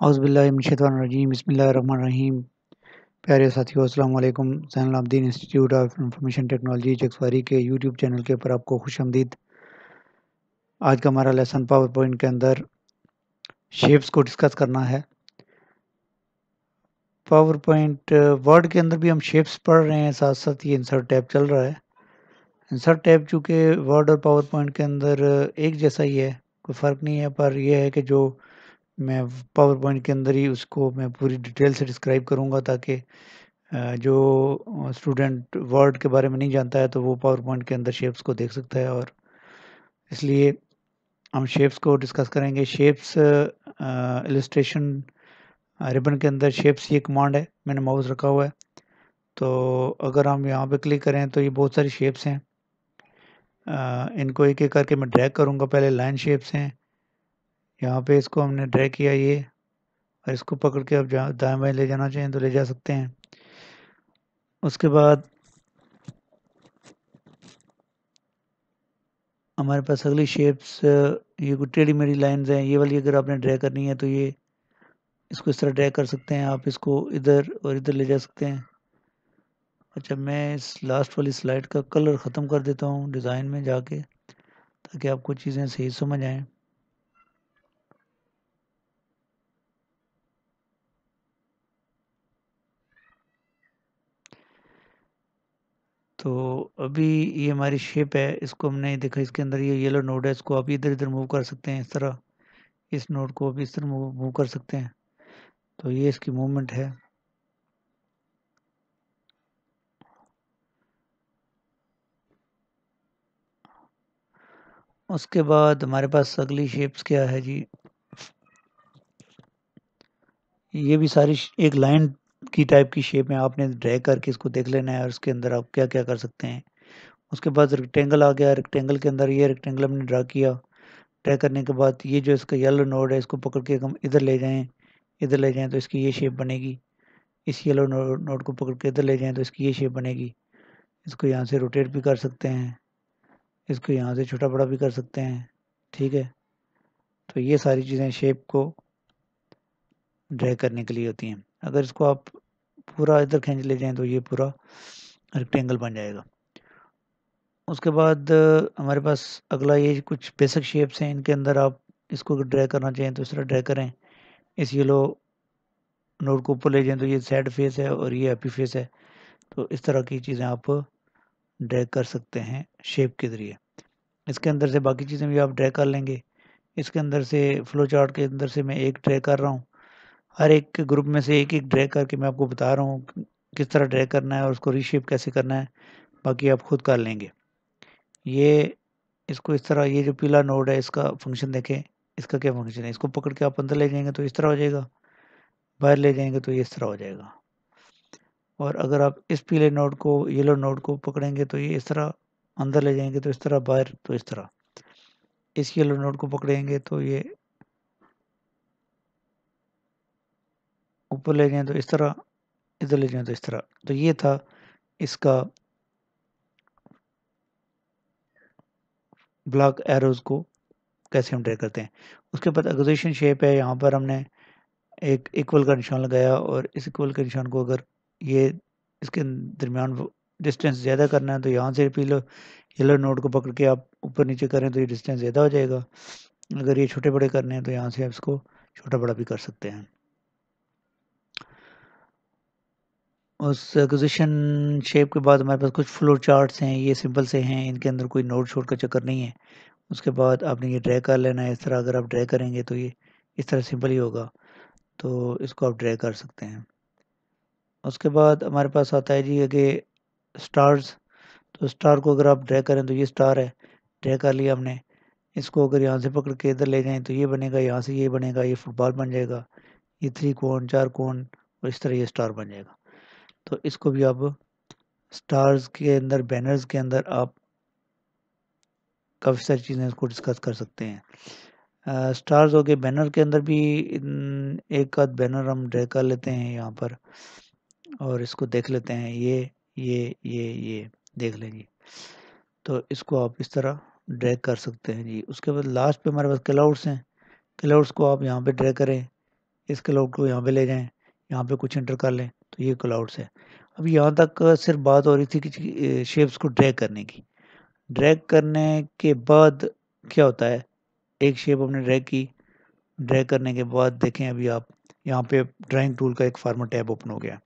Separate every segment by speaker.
Speaker 1: औज़ुबिल्लाहिमिनश्शैतानिर्रजीम बिस्मिल्लाहिर्रहमानिर्रहीम। प्यारे साथियों अस्सलाम वालेकुम। Zainul Abidin institute of information technology Chakwari के यूट्यूब चैनल के ऊपर आपको खुशामदीद। आज का हमारा लेसन पावर पॉइंट के अंदर शेप्स को डिस्कस करना है। पावर पॉइंट वर्ड के अंदर भी हम शेप्स पढ़ रहे हैं, साथ साथ ये इंसर्ट टैब चल रहा है। इंसर्ट टैब चूँकि वर्ड और पावर पॉइंट के अंदर एक जैसा ही है, कोई फ़र्क नहीं है, पर यह है कि जो मैं पावर पॉइंट के अंदर ही उसको मैं पूरी डिटेल से डिस्क्राइब करूँगा ताकि जो स्टूडेंट वर्ड के बारे में नहीं जानता है तो वो पावर पॉइंट के अंदर शेप्स को देख सकता है, और इसलिए हम शेप्स को डिस्कस करेंगे। शेप्स इलस्ट्रेशन रिबन के अंदर शेप्स ये कमांड है, मैंने माउस रखा हुआ है, तो अगर हम यहाँ पे क्लिक करें तो ये बहुत सारी शेप्स हैं। इनको एक एक करके मैं ड्रैग करूँगा। पहले लाइन शेप्स हैं, यहाँ पे इसको हमने ड्रैग किया ये, और इसको पकड़ के अब दाएं बाएं ले जाना चाहें तो ले जा सकते हैं। उसके बाद हमारे पास अगली शेप्स ये कुछ टेढ़ी मेढ़ी लाइन्स हैं, ये वाली अगर आपने ड्रैग करनी है तो ये इसको इस तरह ड्रैग कर सकते हैं आप, इसको इधर और इधर ले जा सकते हैं। अच्छा, मैं इस लास्ट वाली स्लाइड का कलर ख़त्म कर देता हूँ डिज़ाइन में जाके, ताकि आपको चीज़ें सही समझ आएँ। तो अभी ये हमारी शेप है, इसको हमने देखा, इसके अंदर ये येलो नोड है, इसको आप इधर इधर मूव कर सकते हैं इस तरह। इस नोड को आप इस तरह मूव कर सकते हैं, तो ये इसकी मूवमेंट है। उसके बाद हमारे पास अगली शेप्स क्या है जी, ये भी सारी एक लाइन की टाइप की शेप है, आपने ड्रैग करके इसको देख लेना है और उसके अंदर आप क्या क्या कर सकते हैं। उसके बाद रेक्टेंगल आ गया, रेक्टेंगल के अंदर ये रेक्टेंगल हमने ड्रा किया। ड्रैग करने के बाद ये जो इसका येलो नोड है, इसको पकड़ के हम इधर ले जाएं, इधर ले जाएं तो इसकी ये शेप बनेगी। इस येलो नोड को पकड़ के इधर ले जाएं तो इसकी ये शेप बनेगी। इसको यहाँ से रोटेट भी कर सकते हैं, इसको यहाँ से छोटा बड़ा भी कर सकते हैं, ठीक है। तो ये सारी चीज़ें शेप को ड्रैग करने के लिए होती हैं। अगर इसको आप पूरा इधर खींच ले जाएं तो ये पूरा रेक्टेंगल बन जाएगा। उसके बाद हमारे पास अगला ये कुछ बेसिक शेप्स हैं, इनके अंदर आप इसको ड्रैग करना चाहें तो इस तरह ड्रैग करें। इस येलो नोड को ऊपर ले जाएं तो ये सैड फेस है और ये हैप्पी फेस है, तो इस तरह की चीज़ें आप ड्रैग कर सकते हैं शेप के ज़रिए। इसके अंदर से बाकी चीज़ें भी आप ड्रैग कर लेंगे। इसके अंदर से फ्लो चार्ट के अंदर से मैं एक ड्रैग कर रहा हूँ, हर एक ग्रुप में से एक एक ड्रैग करके मैं आपको बता रहा हूँ किस तरह ड्रैग करना है और उसको रीशेप कैसे करना है, बाकी आप खुद कर लेंगे। ये इसको इस तरह, ये जो पीला नोड है इसका फंक्शन देखें, इसका क्या फंक्शन है, इसको पकड़ के आप अंदर ले जाएंगे तो इस तरह हो जाएगा, बाहर ले जाएंगे तो ये इस तरह हो जाएगा। और अगर आप इस पीले नोड को, येलो नोड को पकड़ेंगे तो ये इस तरह अंदर ले जाएंगे तो इस तरह, बाहर तो इस तरह। इस येलो नोड को पकड़ेंगे तो ये ऊपर ले जाएं तो इस तरह, इधर ले जाएं तो इस तरह। तो ये था इसका ब्लॉक एरोज को कैसे हम ड्रैग करते हैं। उसके बाद एक्विजिशन शेप है, यहाँ पर हमने एक इक्वल का निशान लगाया, और इस इक्वल के निशान को अगर ये इसके दरमियान डिस्टेंस ज़्यादा करना है तो यहाँ से पीलो येलो नोड को पकड़ के आप ऊपर नीचे करें तो ये डिस्टेंस ज़्यादा हो जाएगा। अगर ये छोटे बड़े करने हैं तो यहाँ से आप इसको छोटा बड़ा भी कर सकते हैं। उस एक्विजिशन शेप के बाद हमारे पास कुछ फ्लो चार्ट्स हैं, ये सिंपल से हैं, इनके अंदर कोई नोड छोड़ का चक्कर नहीं है। उसके बाद आपने ये ड्रैग कर लेना है इस तरह। अगर आप ड्रैग करेंगे तो ये इस तरह सिंपल ही होगा, तो इसको आप ड्रैग कर सकते हैं। उसके बाद हमारे पास आता है जी आगे स्टार्स। तो स्टार को अगर आप ड्रैग करें तो ये स्टार है, ड्रैग कर लिया हमने। इसको अगर यहाँ से पकड़ के इधर ले जाएं तो ये बनेगा, यहाँ से ये बनेगा, ये फुटबॉल बन जाएगा, ये 3 कोण 4 कोण, और इस तरह ये स्टार बन जाएगा। तो इसको भी आप स्टार्स के अंदर, बैनर्स के अंदर आप काफ़ी सारी चीज़ें इसको डिस्कस कर सकते हैं। स्टार्स हो गए, बैनर के अंदर भी एक आध बैनर हम ड्रैग कर लेते हैं यहाँ पर, और इसको देख लेते हैं। ये देख लें जी, तो इसको आप इस तरह ड्रैग कर सकते हैं जी। उसके बाद लास्ट पे हमारे पास क्लाउड्स हैं, क्लाउड्स को आप यहाँ पे ड्रैग करें, इस क्लाउड को यहाँ पे ले जाएं, यहाँ पे कुछ एंटर कर लें, तो ये क्लाउड्स है। अब यहाँ तक सिर्फ बात हो रही थी कि शेप्स को ड्रैग करने की। ड्रैग करने के बाद क्या होता है, एक शेप हमने ड्रैग की, ड्रैग करने के बाद देखें अभी आप यहाँ पे ड्राइंग टूल का एक फार्मेट टैब ओपन हो गया।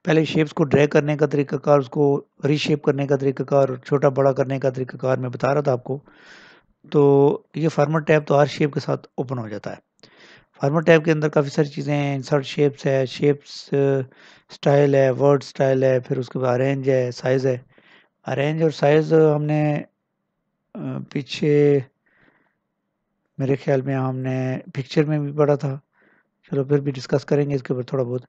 Speaker 1: पहले शेप्स को ड्रैग करने का तरीकाकार, उसको रीशेप करने का तरीकाकार, छोटा बड़ा करने का तरीकाकार मैं बता रहा था आपको। तो ये फार्मेट टैब तो हर शेप के साथ ओपन हो जाता है। फार्मेट टैब के अंदर काफ़ी सारी चीज़ें हैं, इंसर्ट शेप्स है, शेप्स स्टाइल है, वर्ड स्टाइल है, फिर उसके बाद अरेंज है, साइज़ है। अरेंज और साइज़ हमने पीछे मेरे ख्याल में हमने पिक्चर में भी पढ़ा था, चलो फिर भी डिस्कस करेंगे इसके ऊपर थोड़ा बहुत।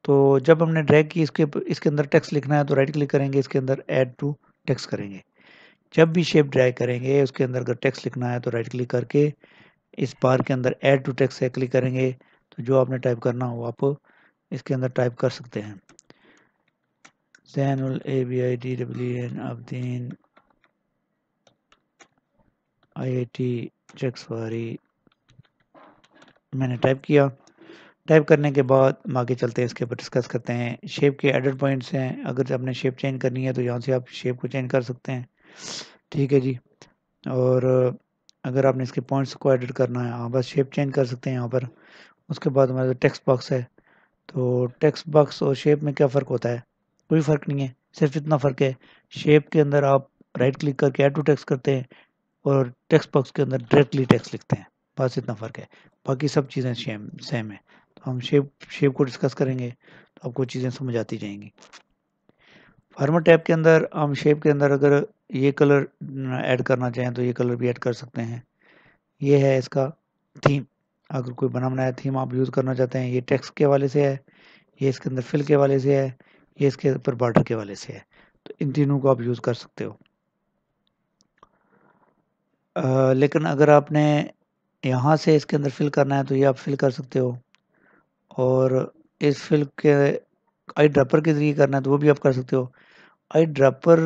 Speaker 1: तो जब हमने ड्रैग की इसके अंदर टेक्स्ट लिखना है तो राइट क्लिक करेंगे, इसके अंदर ऐड टू टेक्स्ट करेंगे। जब भी शेप ड्रैग करेंगे उसके अंदर अगर टेक्स्ट लिखना है तो राइट क्लिक करके इस बार के अंदर ऐड टू टेक्स्ट से क्लिक करेंगे, तो जो आपने टाइप करना हो आप इसके अंदर टाइप कर सकते हैं। ज़ैनुल ABIDWEN अब्दीन IIT चक्सवारी मैंने टाइप किया। टाइप करने के बाद हम आगे चलते हैं, इसके ऊपर डिस्कस करते हैं। शेप के एडिट पॉइंट्स हैं, अगर आपने शेप चेंज करनी है तो यहाँ से आप शेप को चेंज कर सकते हैं, ठीक है जी। और अगर आपने इसके पॉइंट्स को एडिट करना है, हाँ बस शेप चेंज कर सकते हैं यहाँ पर। उसके बाद हमारे टेक्स्ट बॉक्स है, तो टेक्स्ट बॉक्स और शेप में क्या फ़र्क होता है? कोई फ़र्क नहीं है, सिर्फ इतना फ़र्क है शेप के अंदर आप राइट क्लिक करके ऐड टू टेक्स्ट करते हैं और टेक्स्ट बॉक्स के अंदर डायरेक्टली टेक्स्ट लिखते हैं, बस इतना फ़र्क है, बाकी सब चीज़ें सेम है। तो हम शेप को डिस्कस करेंगे तो आपको चीज़ें समझ आती जाएंगी। फार्मेट टैब के अंदर हम शेप के अंदर अगर ये कलर ऐड करना चाहें तो ये कलर भी ऐड कर सकते हैं। ये है इसका थीम, अगर कोई बना बनाया थीम आप यूज़ करना चाहते हैं, ये टेक्स्ट के हवाले से है, ये इसके अंदर फिल के हवाले से है, ये इसके ऊपर बॉर्डर के हवाले से है, तो इन तीनों को आप यूज़ कर सकते हो। लेकिन अगर आपने यहाँ से इसके अंदर फिल करना है तो ये आप फिल कर सकते हो, और इस फिल के आई ड्रॉपर के ज़रिए करना है तो वो भी आप कर सकते हो। आई ड्रॉपर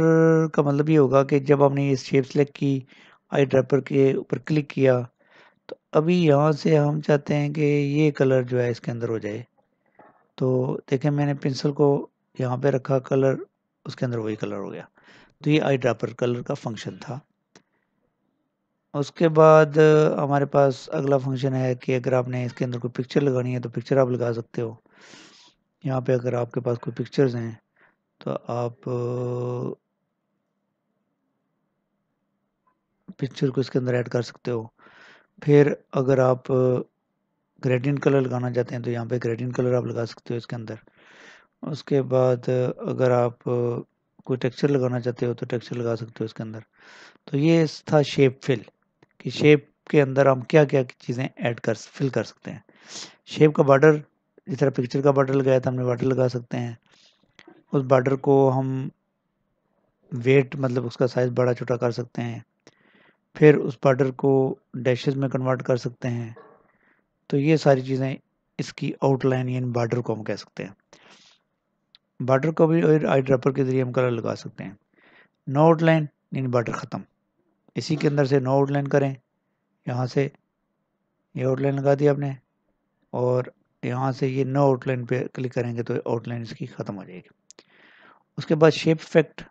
Speaker 1: का मतलब ये होगा कि जब आपने ये शेप सेलेक्ट की, आई ड्रॉपर के ऊपर क्लिक किया, तो अभी यहाँ से हम चाहते हैं कि ये कलर जो है इसके अंदर हो जाए। तो देखें मैंने पेंसिल को यहाँ पे रखा, कलर उसके अंदर वही कलर हो गया। तो ये आई ड्रॉपर कलर का फंक्शन था। उसके बाद हमारे पास अगला फंक्शन है कि अगर आपने इसके अंदर कोई पिक्चर लगानी है तो पिक्चर आप लगा सकते हो। यहाँ पे अगर आपके पास कोई पिक्चर्स हैं तो आप पिक्चर को इसके अंदर ऐड कर सकते हो। फिर अगर आप ग्रेडियंट कलर लगाना चाहते हैं तो यहाँ पे ग्रेडियंट कलर आप लगा सकते हो इसके अंदर। उसके बाद अगर आप कोई टेक्सचर लगाना चाहते हो तो टेक्सचर लगा सकते हो इसके अंदर। तो ये था शेप फिल, कि शेप के अंदर हम क्या क्या चीज़ें ऐड कर फिल कर सकते हैं। शेप का बॉर्डर, जिस तरह पिक्चर का बॉर्डर लगाया था हमने, बॉर्डर लगा सकते हैं। उस बॉर्डर को हम वेट मतलब उसका साइज़ बड़ा छोटा कर सकते हैं। फिर उस बॉर्डर को डैशेस में कन्वर्ट कर सकते हैं। तो ये सारी चीज़ें इसकी आउटलाइन यानी बॉर्डर को हम कह सकते हैं। बॉर्डर को भी आई ड्रॉपर के ज़रिए हम कलर लगा सकते हैं। नो आउटलाइन यानी बॉर्डर ख़त्म, इसी के अंदर से नो आउटलाइन करें, यहाँ से ये आउटलाइन लगा दी आपने, और यहाँ से ये नो आउटलाइन पे क्लिक करेंगे तो आउटलाइन इसकी ख़त्म हो जाएगी। उसके बाद शेप इफेक्ट,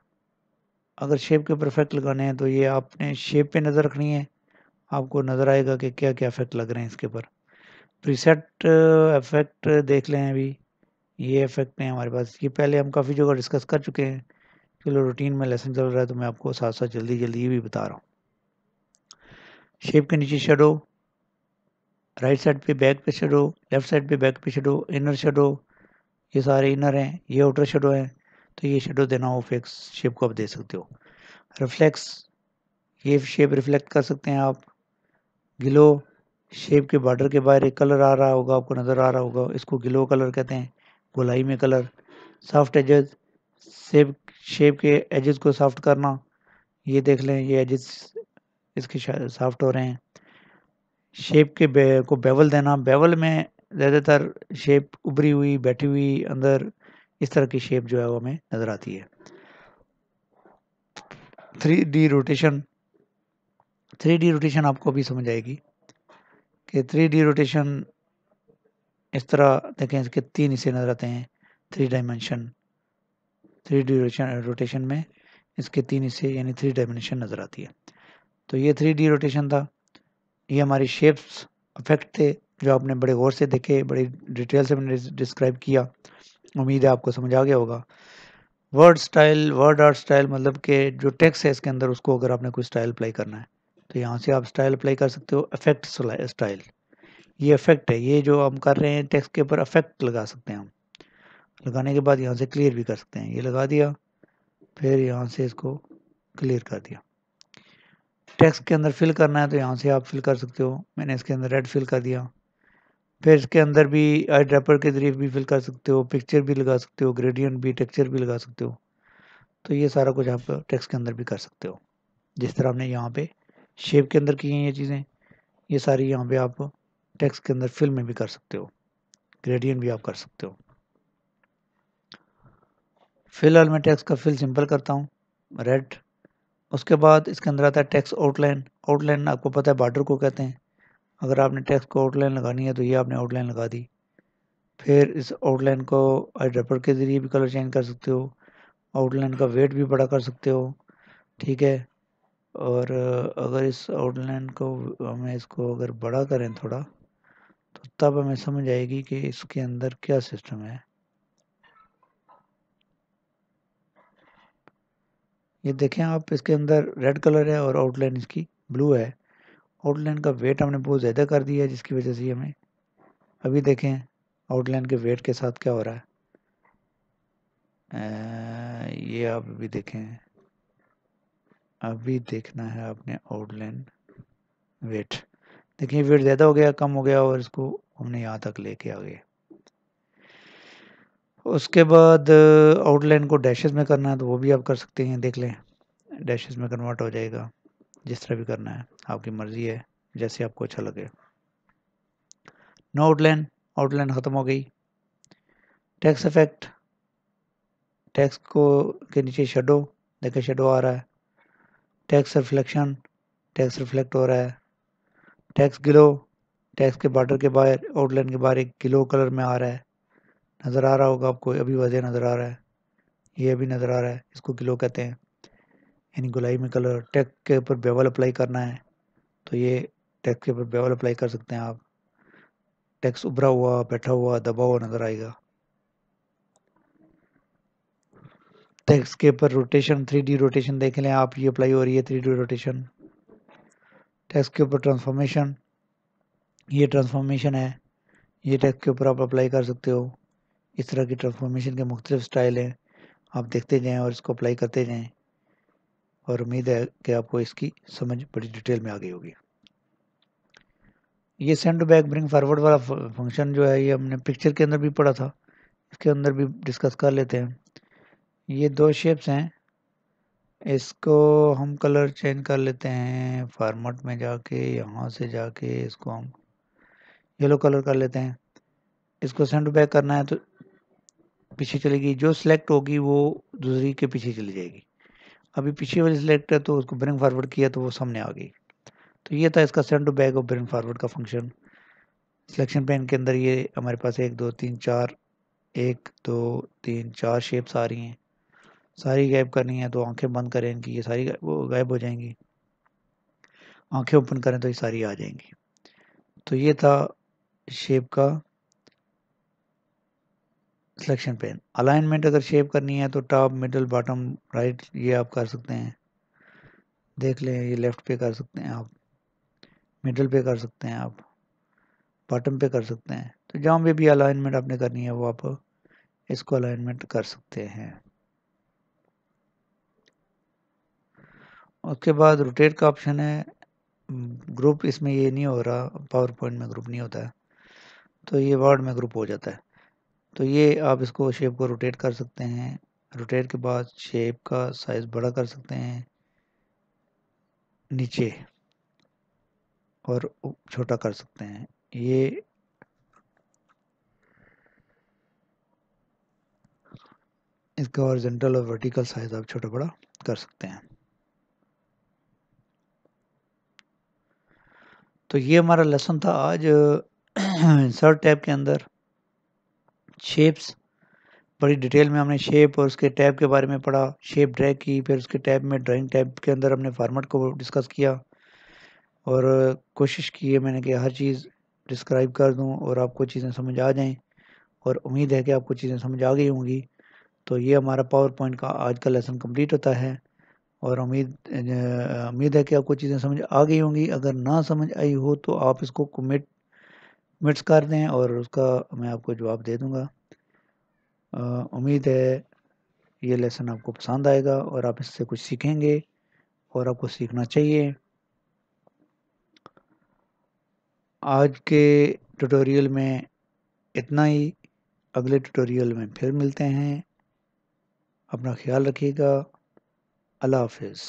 Speaker 1: अगर शेप के ऊपर इफेक्ट लगाने हैं तो ये आपने शेप पे नज़र रखनी है, आपको नज़र आएगा कि क्या क्या इफेक्ट लग रहे हैं इसके ऊपर। प्रीसेट इफेक्ट देख लें, अभी ये इफेक्ट हैं हमारे पास, ये पहले हम काफ़ी जगह डिस्कस कर चुके हैं। चलो रूटीन में लेसन चल रहा है तो मैं आपको साथ साथ जल्दी जल्दी ये भी बता रहा हूँ। शेप के नीचे शेडो, राइट साइड पे बैक पे शेडो, लेफ्ट साइड पे बैक पे शेडो, इनर शेडो, ये सारे इनर हैं, ये आउटर शेडो है। तो ये शेडो देना हो फिक्स शेप को आप दे सकते हो। रिफ्लेक्स, ये शेप रिफ्लेक्ट कर सकते हैं आप। ग्लो, शेप के बॉर्डर के बाहर एक कलर आ रहा होगा, आपको नज़र आ रहा होगा, इसको ग्लो कलर कहते हैं, गोलाई में कलर। सॉफ्ट एजेस, शेप के एजेस को सॉफ्ट करना, ये देख लें ये एजेस इसके सॉफ्ट हो रहे हैं। शेप के को बेवल देना, बेवल में ज़्यादातर शेप उभरी हुई, बैठी हुई, अंदर इस तरह की शेप जो है वो हमें नज़र आती है। 3D रोटेशन, 3D रोटेशन आपको भी समझ आएगी कि 3D रोटेशन इस तरह देखें, इसके 3 हिस्से नज़र आते हैं। 3 डायमेंशन, 3D रोटेशन में इसके 3 हिस्से यानी 3 डायमेंशन नज़र आती है। तो ये 3D रोटेशन था। ये हमारी शेप्स इफेक्ट थे जो आपने बड़े गौर से देखे, बड़ी डिटेल से मैंने डिस्क्राइब किया। उम्मीद है आपको समझ आ गया होगा। Word style, word art style मतलब कि जो टेक्स्ट है इसके अंदर, उसको अगर आपने कोई स्टाइल अप्लाई करना है तो यहाँ से आप स्टाइल अप्लाई कर सकते हो। इफेक्ट स्टाइल, ये इफेक्ट है, ये जो हम कर रहे हैं टेक्स्ट के ऊपर इफेक्ट लगा सकते हैं हम। लगाने के बाद यहाँ से क्लियर भी कर सकते हैं। ये लगा दिया, फिर यहाँ से इसको क्लियर कर दिया। टेक्स्ट के अंदर फिल करना है तो यहाँ से आप फिल कर सकते हो। मैंने इसके अंदर रेड फिल कर दिया। फिर इसके अंदर भी आई ड्रैपर के जरिए भी फिल कर सकते हो, पिक्चर भी लगा सकते हो, ग्रेडियंट भी, टेक्सचर भी लगा सकते हो। तो ये सारा कुछ आप टेक्स्ट के अंदर भी कर सकते हो। जिस तरह हमने यहाँ पे शेप के अंदर की हैं ये चीज़ें, ये सारी यहाँ पे आप टेक्स्ट के अंदर फिल में भी कर सकते हो, ग्रेडियंट भी आप कर सकते हो। फिलहाल मैं टेक्स्ट का फिल सिंपल करता हूँ, रेड। उसके बाद इसके अंदर आता है टेक्स्ट आउटलाइन। आउटलाइन आपको पता है बॉर्डर को कहते हैं। अगर आपने टेक्स्ट को आउटलाइन लगानी है तो ये आपने आउटलाइन लगा दी। फिर इस आउटलाइन को आई ड्रैपर के ज़रिए भी कलर चेंज कर सकते हो, आउटलाइन का वेट भी बड़ा कर सकते हो, ठीक है। और अगर इस आउटलाइन को हमें इसको अगर बड़ा करें थोड़ा, तो तब हमें समझ आएगी कि इसके अंदर क्या सिस्टम है। ये देखें आप, इसके अंदर रेड कलर है और आउटलाइन इसकी ब्लू है। आउटलाइन का वेट हमने बहुत ज़्यादा कर दिया है, जिसकी वजह से हमें अभी देखें आउटलाइन के वेट के साथ क्या हो रहा है। ये आप अभी देखें, अभी देखना है आपने आउटलाइन वेट। देखिए वेट ज़्यादा हो गया, कम हो गया, और इसको हमने यहाँ तक लेके आ गए। उसके बाद आउटलाइन को डैशेस में करना है तो वो भी आप कर सकते हैं। देख लें, डैशेस में कन्वर्ट हो जाएगा। जिस तरह भी करना है आपकी मर्ज़ी है, जैसे आपको अच्छा लगे। नो आउटलाइन, आउटलाइन ख़त्म हो गई। टेक्स्ट इफेक्ट, टेक्स्ट को के नीचे शेडो, देखिए शेडो आ रहा है। टेक्स्ट रिफ्लेक्शन, टेक्स्ट रिफ्लेक्ट हो रहा है। टेक्स्ट ग्लो, टेक्स्ट के बॉर्डर के बाहर, आउटलाइन के बाहर एक ग्लो कलर में आ रहा है। नज़र आ रहा होगा आपको, अभी वजह नज़र आ रहा है, ये अभी नज़र आ रहा है। इसको ग्लो कहते हैं, यानी गुलाई में कलर। टेक्स्ट के ऊपर बेवल अप्लाई करना है तो ये टेक्स्ट के ऊपर बेवल अप्लाई कर सकते हैं आप। टेक्स्ट उभरा हुआ, बैठा हुआ, दबा हुआ नज़र आएगा। टेक्स्ट के ऊपर रोटेशन, 3D रोटेशन देख लें आप, ये अप्लाई हो रही है 3D रोटेशन। टेक्स्ट के ऊपर ट्रांसफॉर्मेशन, ये ट्रांसफॉर्मेशन है, ये टेक्स्ट के ऊपर आप अप्लाई कर सकते हो। इस तरह की ट्रांसफॉर्मेशन के मुख्तलिफ स्टाइल हैं, आप देखते जाएं और इसको अप्लाई करते जाएं, और उम्मीद है कि आपको इसकी समझ बड़ी डिटेल में आ गई होगी। ये send to back bring forward वाला फंक्शन जो है, ये हमने पिक्चर के अंदर भी पढ़ा था, इसके अंदर भी डिस्कस कर लेते हैं। ये 2 शेप्स हैं, इसको हम कलर चेंज कर लेते हैं। फॉर्मेट में जाके, यहाँ से जाके इसको हम येलो कलर कर लेते हैं। इसको सेंड टू बैक करना है तो पीछे चलेगी, जो सिलेक्ट होगी वो दूसरी के पीछे चली जाएगी। अभी पीछे वाली सिलेक्ट है तो उसको ब्रिंग फॉरवर्ड किया तो वो सामने आ गई। तो ये था इसका सेंड टू बैक और ब्रिंग फॉरवर्ड का फंक्शन। सिलेक्शन पेन के अंदर ये हमारे पास 1 2 3 4 1 2 3 4 शेप्स आ रही हैं। सारी गायब करनी है तो आंखें बंद करें इनकी, ये सारी वो गायब हो जाएंगी। आंखें ओपन करें तो ये सारी आ जाएंगी। तो ये था शेप का सिलेक्शन पेन। अलाइनमेंट अगर शेप करनी है तो टॉप, मिडल, बॉटम, राइट, ये आप कर सकते हैं। देख लें, ये लेफ्ट पे कर सकते हैं आप, मिडल पे कर सकते हैं आप, बॉटम पे कर सकते हैं। तो जहाँ पे भी अलाइनमेंट आपने करनी है वो आप इसको अलाइनमेंट कर सकते हैं। उसके बाद रोटेट का ऑप्शन है। ग्रुप इसमें ये नहीं हो रहा, पावर पॉइंट में ग्रुप नहीं होता है, तो ये वर्ड में ग्रुप हो जाता है। तो ये आप इसको शेप को रोटेट कर सकते हैं। रोटेट के बाद शेप का साइज बड़ा कर सकते हैं नीचे, और छोटा कर सकते हैं। ये इसका हॉरिजॉन्टल और वर्टिकल साइज आप छोटा बड़ा कर सकते हैं। तो ये हमारा लेसन था आज इंसर्ट टैब के अंदर। शेप्स, बड़ी डिटेल में हमने शेप और उसके टैब के बारे में पढ़ा, शेप ड्रैग की, फिर उसके टैब में ड्राइंग टैब के अंदर हमने फॉर्मेट को डिस्कस किया और कोशिश की है मैंने कि हर चीज़ डिस्क्राइब कर दूं और आपको चीज़ें समझ आ जाएं और उम्मीद है कि आपको चीज़ें समझ आ गई होंगी। तो ये हमारा पावर पॉइंट का आज का लेसन कंप्लीट होता है और उम्मीद है कि आपको चीज़ें समझ आ गई होंगी। अगर ना समझ आई हो तो आप इसको कमेंट्स कर दें और उसका मैं आपको जवाब दे दूंगा। उम्मीद है ये लेसन आपको पसंद आएगा और आप इससे कुछ सीखेंगे और आपको सीखना चाहिए। आज के ट्यूटोरियल में इतना ही। अगले ट्यूटोरियल में फिर मिलते हैं। अपना ख्याल रखिएगा। अल्लाह हाफिज़।